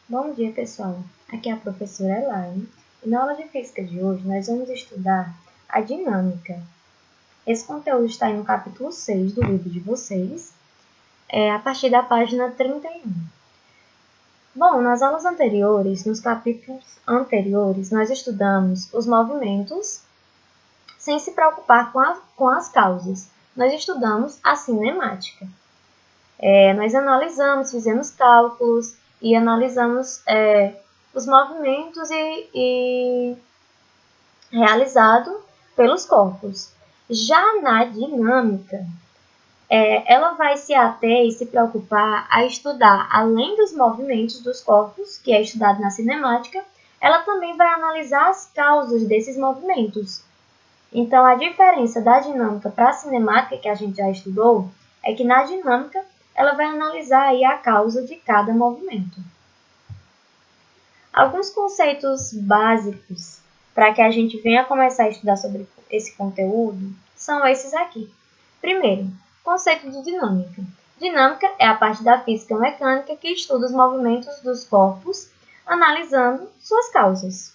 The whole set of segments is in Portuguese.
Bom dia, pessoal. Aqui é a professora Elaine e na aula de física de hoje nós vamos estudar a dinâmica. Esse conteúdo está no capítulo 6 do livro de vocês, a partir da página 31. Bom, nas aulas anteriores, nos capítulos anteriores, nós estudamos os movimentos sem se preocupar com as causas. Nós estudamos a cinemática. Nós analisamos, fizemos cálculos e analisamos os movimentos e realizado pelos corpos. Já na dinâmica, ela vai se ater e se preocupar a estudar, além dos movimentos dos corpos, que é estudado na cinemática, ela também vai analisar as causas desses movimentos. Então, a diferença da dinâmica para a cinemática, que a gente já estudou, é que na dinâmica ela vai analisar aí a causa de cada movimento. Alguns conceitos básicos para que a gente venha começar a estudar sobre esse conteúdo são esses aqui. Primeiro, conceito de dinâmica. Dinâmica é a parte da física mecânica que estuda os movimentos dos corpos, analisando suas causas.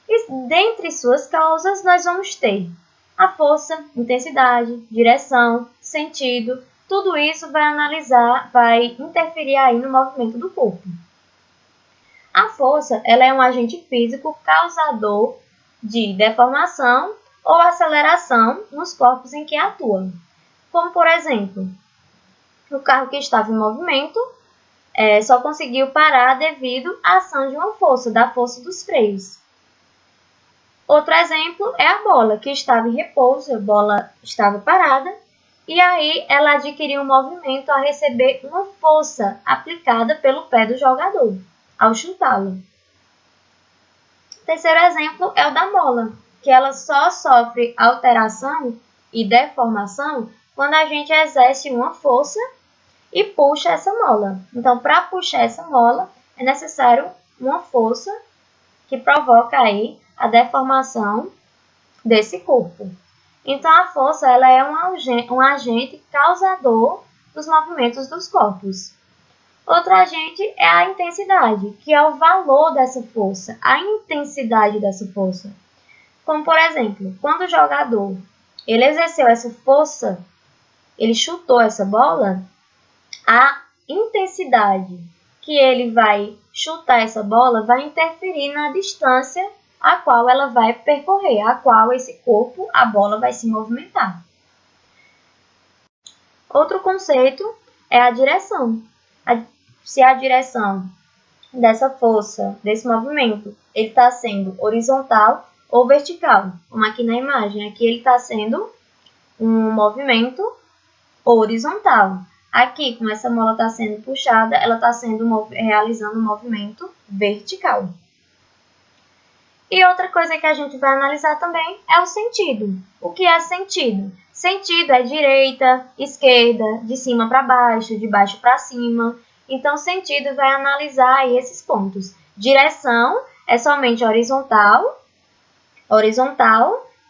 E dentre suas causas, nós vamos ter a força, intensidade, direção, sentido. Tudo isso vai interferir aí no movimento do corpo. A força ela é um agente físico causador de deformação ou aceleração nos corpos em que atua. Como, por exemplo, o carro que estava em movimento só conseguiu parar devido à ação de uma força, da força dos freios. Outro exemplo é a bola, que estava em repouso, a bola estava parada, e aí ela adquiriu um movimento ao receber uma força aplicada pelo pé do jogador, ao chutá-la. O terceiro exemplo é o da mola, que ela só sofre alteração e deformação quando a gente exerce uma força e puxa essa mola. Então, para puxar essa mola, é necessário uma força que provoca aí a deformação desse corpo. Então, a força ela é um agente causador dos movimentos dos corpos. Outro agente é a intensidade, que é o valor dessa força, a intensidade dessa força. Como, por exemplo, quando o jogador ele exerceu essa força, ele chutou essa bola, a intensidade que ele vai chutar essa bola vai interferir na distância a qual ela vai percorrer, a qual esse corpo, a bola, vai se movimentar. Outro conceito é a direção. Se a direção dessa força, desse movimento, ele está sendo horizontal ou vertical, como aqui na imagem. Aqui ele está sendo um movimento horizontal. Aqui, como essa mola está sendo puxada, ela está realizando um movimento vertical. E outra coisa que a gente vai analisar também é o sentido. O que é sentido? Sentido é direita, esquerda, de cima para baixo, de baixo para cima. Então, sentido vai analisar aí esses pontos. Direção é somente horizontal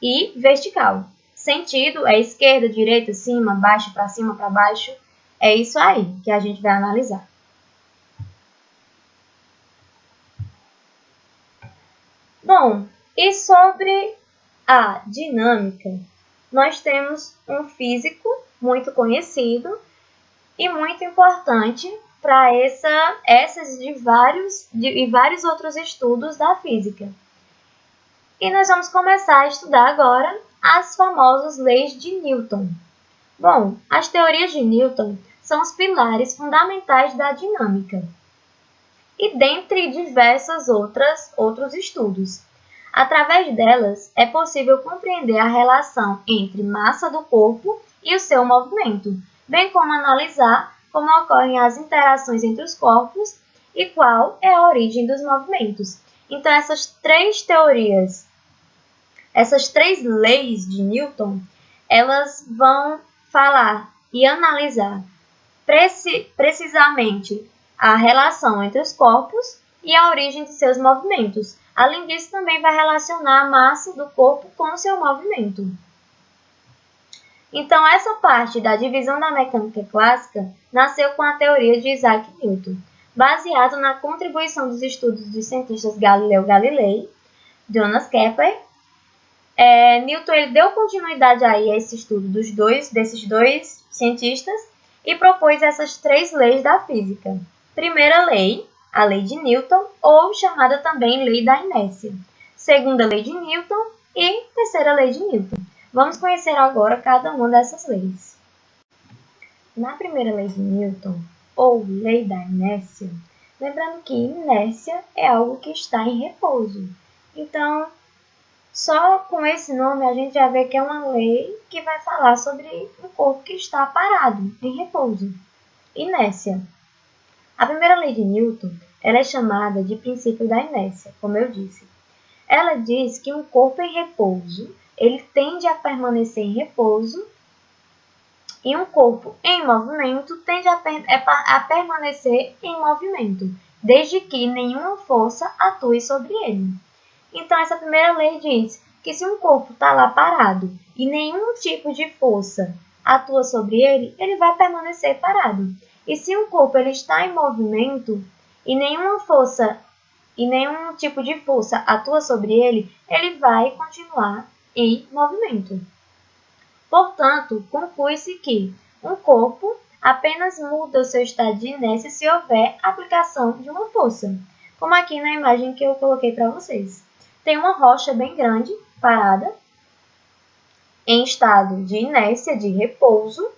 e vertical. Sentido é esquerda, direita, cima, cima, para baixo. É isso aí que a gente vai analisar. Bom, e sobre a dinâmica, nós temos um físico muito conhecido e muito importante para vários outros estudos da física. E nós vamos começar a estudar agora as famosas leis de Newton. Bom, as teorias de Newton são os pilares fundamentais da dinâmica e dentre diversos outros estudos. Através delas, é possível compreender a relação entre massa do corpo e o seu movimento, bem como analisar como ocorrem as interações entre os corpos e qual é a origem dos movimentos. Então, essas três teorias, essas três leis de Newton, elas vão falar e analisar precisamente a relação entre os corpos e a origem de seus movimentos. Além disso, também vai relacionar a massa do corpo com o seu movimento. Então, essa parte da divisão da mecânica clássica nasceu com a teoria de Isaac Newton. baseado na contribuição dos estudos dos cientistas Galileu Galilei, Johannes Kepler. Newton ele deu continuidade aí a esse estudo desses dois cientistas e propôs essas 3 leis da física. Primeira lei, a lei de Newton, ou chamada também lei da inércia. Segunda lei de Newton e terceira lei de Newton. Vamos conhecer agora cada uma dessas leis. Na primeira lei de Newton, ou lei da inércia, lembrando que inércia é algo que está em repouso. Então, só com esse nome a gente já vê que é uma lei que vai falar sobre um corpo que está parado, em repouso. Inércia. A primeira lei de Newton ela é chamada de princípio da inércia, como eu disse. Ela diz que um corpo em repouso, ele tende a permanecer em repouso, e um corpo em movimento tende a permanecer em movimento, desde que nenhuma força atue sobre ele. Então, essa primeira lei diz que se um corpo está lá parado e nenhum tipo de força atua sobre ele, ele vai permanecer parado. E se um corpo ele está em movimento e nenhuma força e nenhum tipo de força atua sobre ele, ele vai continuar em movimento. Portanto, conclui-se que um corpo apenas muda o seu estado de inércia se houver aplicação de uma força, como aqui na imagem que eu coloquei para vocês. Tem uma rocha bem grande, parada, em estado de inércia, de repouso,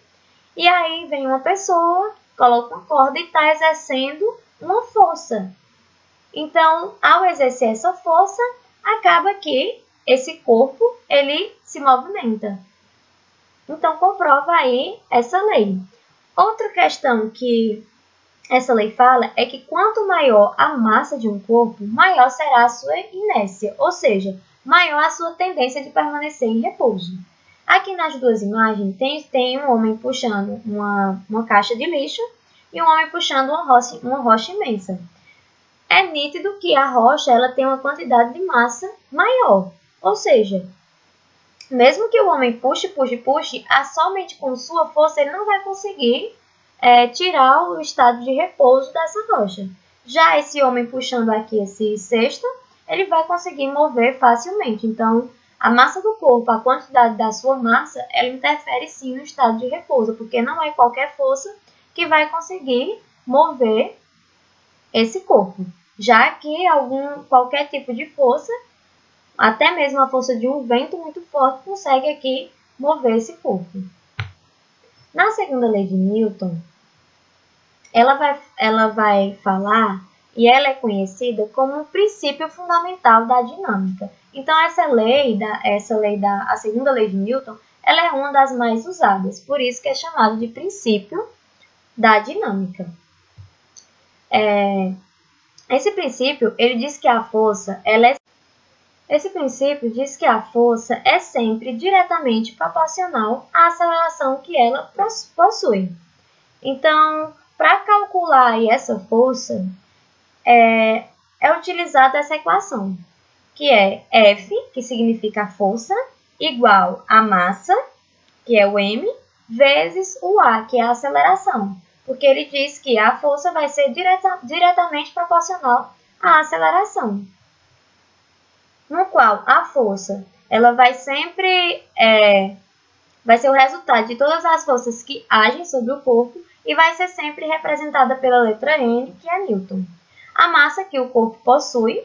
e aí vem uma pessoa, coloca uma corda e está exercendo uma força. Então, ao exercer essa força, acaba que esse corpo ele se movimenta. Então, comprova aí essa lei. Outra questão que essa lei fala é que quanto maior a massa de um corpo, maior será a sua inércia, ou seja, maior a sua tendência de permanecer em repouso. Aqui nas duas imagens tem um homem puxando uma caixa de lixo e um homem puxando uma rocha imensa. É nítido que a rocha ela tem uma quantidade de massa maior, ou seja, mesmo que o homem puxe, somente com sua força ele não vai conseguir tirar o estado de repouso dessa rocha. Já esse homem puxando aqui esse cesto, ele vai conseguir mover facilmente. Então, a massa do corpo, a quantidade da sua massa, ela interfere sim no estado de repouso, porque não é qualquer força que vai conseguir mover esse corpo. Já que qualquer tipo de força, até mesmo a força de um vento muito forte, consegue aqui mover esse corpo. Na segunda lei de Newton, ela vai falar, e ela é conhecida como um princípio fundamental da dinâmica. Então, a segunda lei de Newton, ela é uma das mais usadas, por isso que é chamado de princípio da dinâmica. Esse princípio, ele diz que a força, Esse princípio diz que a força é sempre diretamente proporcional à aceleração que ela possui. Então, para calcular aí essa força, é utilizada essa equação, que é F, que significa força, igual a massa, que é o m, vezes o a, que é a aceleração. Porque ele diz que a força vai ser diretamente proporcional à aceleração. No qual a força ela vai sempre vai ser o resultado de todas as forças que agem sobre o corpo e vai ser sempre representada pela letra N, que é Newton. A massa que o corpo possui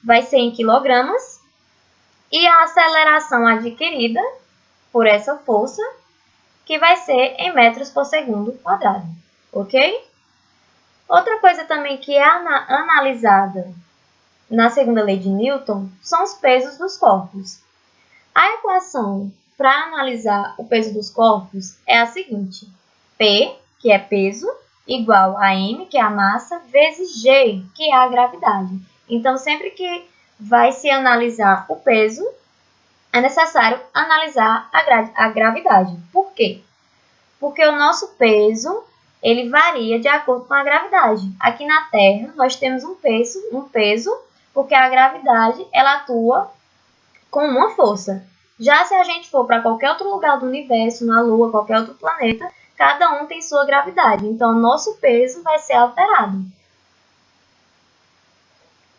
vai ser em quilogramas e a aceleração adquirida por essa força, que vai ser em metros por segundo quadrado, ok? Outra coisa também que é analisada na segunda lei de Newton são os pesos dos corpos. A equação para analisar o peso dos corpos é a seguinte: P, que é peso, igual a M, que é a massa, vezes G, que é a gravidade. Então, sempre que vai se analisar o peso, é necessário analisar a gravidade. Por quê? Porque o nosso peso ele varia de acordo com a gravidade. Aqui na Terra, nós temos um peso, porque a gravidade ela atua com uma força. Já se a gente for para qualquer outro lugar do universo, na Lua, qualquer outro planeta, cada um tem sua gravidade, então o nosso peso vai ser alterado.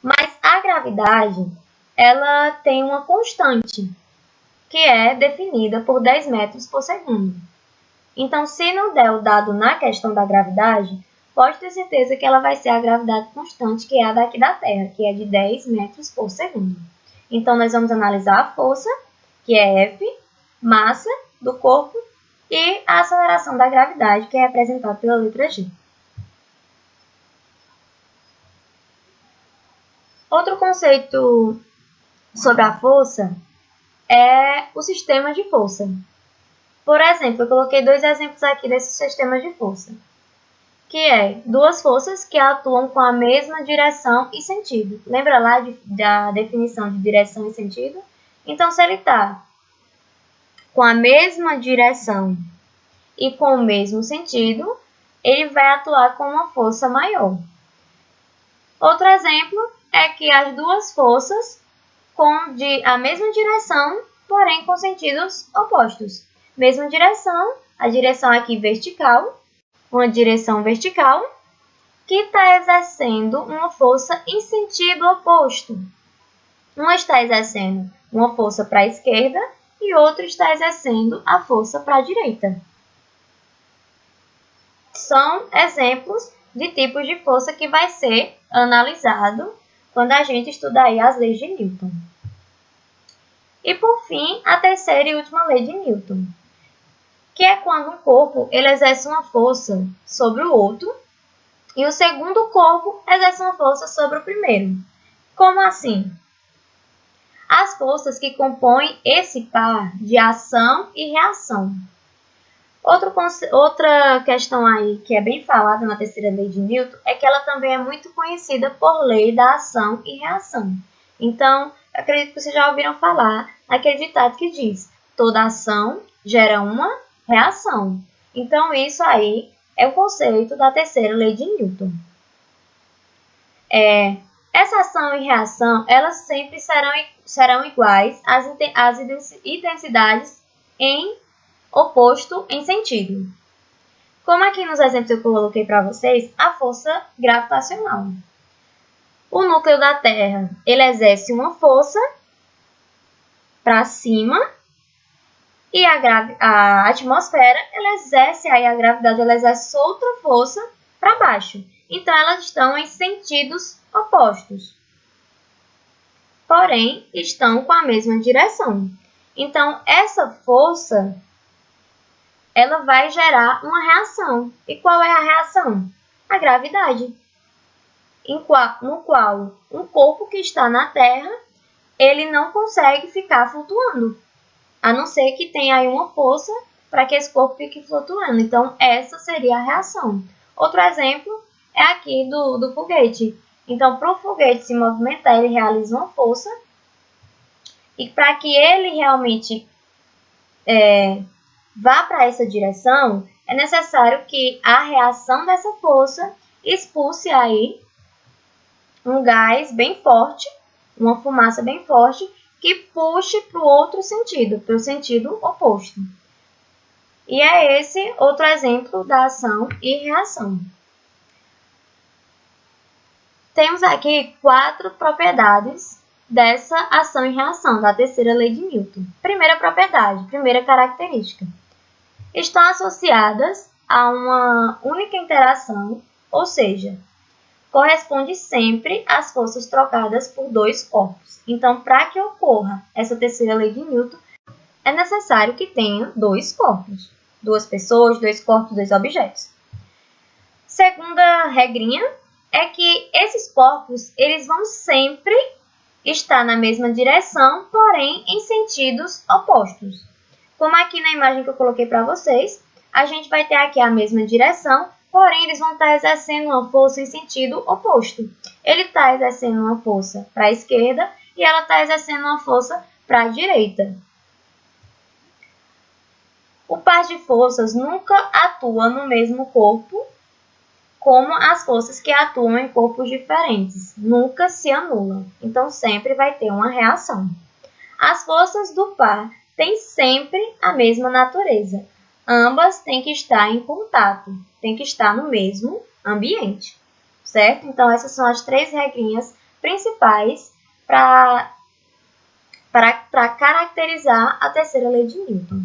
Mas a gravidade, ela tem uma constante, que é definida por 10 metros por segundo. Então, se não der o dado na questão da gravidade, pode ter certeza que ela vai ser a gravidade constante, que é a daqui da Terra, que é de 10 metros por segundo. Então, nós vamos analisar a força, que é F, massa do corpo, e a aceleração da gravidade, que é representada pela letra G. Outro conceito sobre a força é o sistema de força. Por exemplo, eu coloquei 2 exemplos aqui desses sistemas de força, que é 2 forças que atuam com a mesma direção e sentido. Lembra lá da definição de direção e sentido? Então, se ele está com a mesma direção e com o mesmo sentido, ele vai atuar com uma força maior. Outro exemplo é que as 2 forças com a mesma direção, porém com sentidos opostos. Mesma direção, a direção aqui vertical, uma direção vertical, que está exercendo uma força em sentido oposto. Uma está exercendo uma força para a esquerda e outra está exercendo a força para a direita. São exemplos de tipos de força que vai ser analisado quando a gente estudar aí as leis de Newton. E por fim, a terceira e última lei de Newton, que é quando um corpo ele exerce uma força sobre o outro e o segundo corpo exerce uma força sobre o primeiro. Como assim? As forças que compõem esse par de ação e reação. Outra questão aí que é bem falada na terceira lei de Newton é que ela também é muito conhecida por lei da ação e reação. Então, acredito que vocês já ouviram falar naquele ditado que diz: toda ação gera uma reação. Então, isso aí é o conceito da terceira lei de Newton. Essa ação e reação, elas sempre serão iguais às intensidades em oposto em sentido. Como aqui nos exemplos eu coloquei para vocês, a força gravitacional. O núcleo da Terra, ele exerce uma força para cima e a atmosfera, ela exerce aí a gravidade, ela exerce outra força para baixo. Então, elas estão em sentidos opostos, porém, estão com a mesma direção. Então, essa força ela vai gerar uma reação. E qual é a reação? A gravidade. No qual um corpo que está na Terra, ele não consegue ficar flutuando, a não ser que tenha aí uma força para que esse corpo fique flutuando. Então, essa seria a reação. Outro exemplo é aqui do foguete. Então, para o foguete se movimentar, ele realiza uma força. E para que ele realmente vá para essa direção, é necessário que a reação dessa força expulse aí um gás bem forte, uma fumaça bem forte, que puxe para o outro sentido, para o sentido oposto. E é esse outro exemplo da ação e reação. Temos aqui 4 propriedades dessa ação e reação, da terceira lei de Newton. Primeira propriedade, primeira característica. Estão associadas a uma única interação, ou seja, corresponde sempre às forças trocadas por 2 corpos. Então, para que ocorra essa terceira lei de Newton, é necessário que tenha 2 corpos, 2 pessoas, 2 corpos, 2 objetos. Segunda regrinha é que esses corpos eles vão sempre estar na mesma direção, porém em sentidos opostos. Como aqui na imagem que eu coloquei para vocês, a gente vai ter aqui a mesma direção, porém eles vão estar exercendo uma força em sentido oposto. Ele está exercendo uma força para a esquerda e ela está exercendo uma força para a direita. O par de forças nunca atua no mesmo corpo, como as forças que atuam em corpos diferentes. Nunca se anulam. Então, sempre vai ter uma reação. As forças do par têm sempre a mesma natureza. ambas têm que estar em contato, têm que estar no mesmo ambiente, certo? Então, essas são as 3 regrinhas principais para caracterizar a terceira lei de Newton.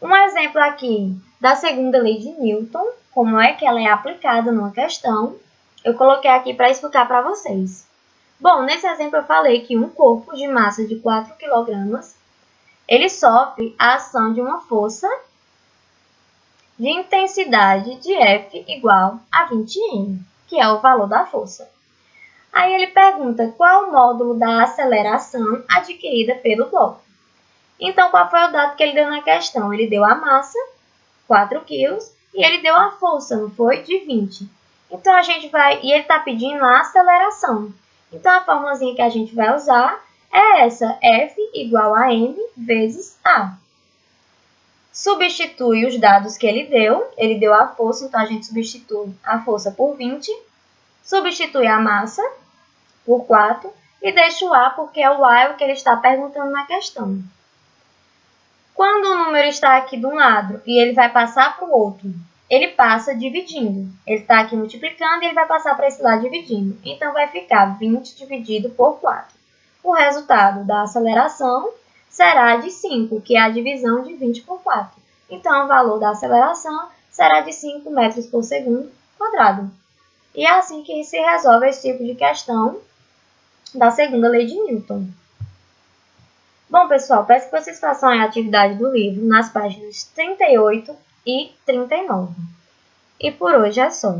Um exemplo aqui da segunda lei de Newton, como é que ela é aplicada numa questão, eu coloquei aqui para explicar para vocês. Bom, nesse exemplo eu falei que um corpo de massa de 4 kg, ele sofre a ação de uma força de intensidade de F igual a 20 N, que é o valor da força. Aí ele pergunta qual o módulo da aceleração adquirida pelo bloco. Então, qual foi o dado que ele deu na questão? Ele deu a massa, 4 kg, e ele deu a força, não foi? De 20. Então, a gente vai... E ele está pedindo a aceleração. Então, a formulazinha que a gente vai usar é essa, F igual a M vezes A. Substitui os dados que ele deu a força, então a gente substitui a força por 20, substitui a massa por 4 e deixa o A porque é o que ele está perguntando na questão. Quando o número está aqui de um lado e ele vai passar para o outro, ele passa dividindo. Ele está aqui multiplicando e ele vai passar para esse lado dividindo. Então, vai ficar 20 dividido por 4. O resultado da aceleração será de 5, que é a divisão de 20 por 4. Então, o valor da aceleração será de 5 metros por segundo quadrado. E é assim que se resolve esse tipo de questão da segunda lei de Newton. Bom, pessoal, peço que vocês façam a atividade do livro nas páginas 38 e 39. E por hoje é só.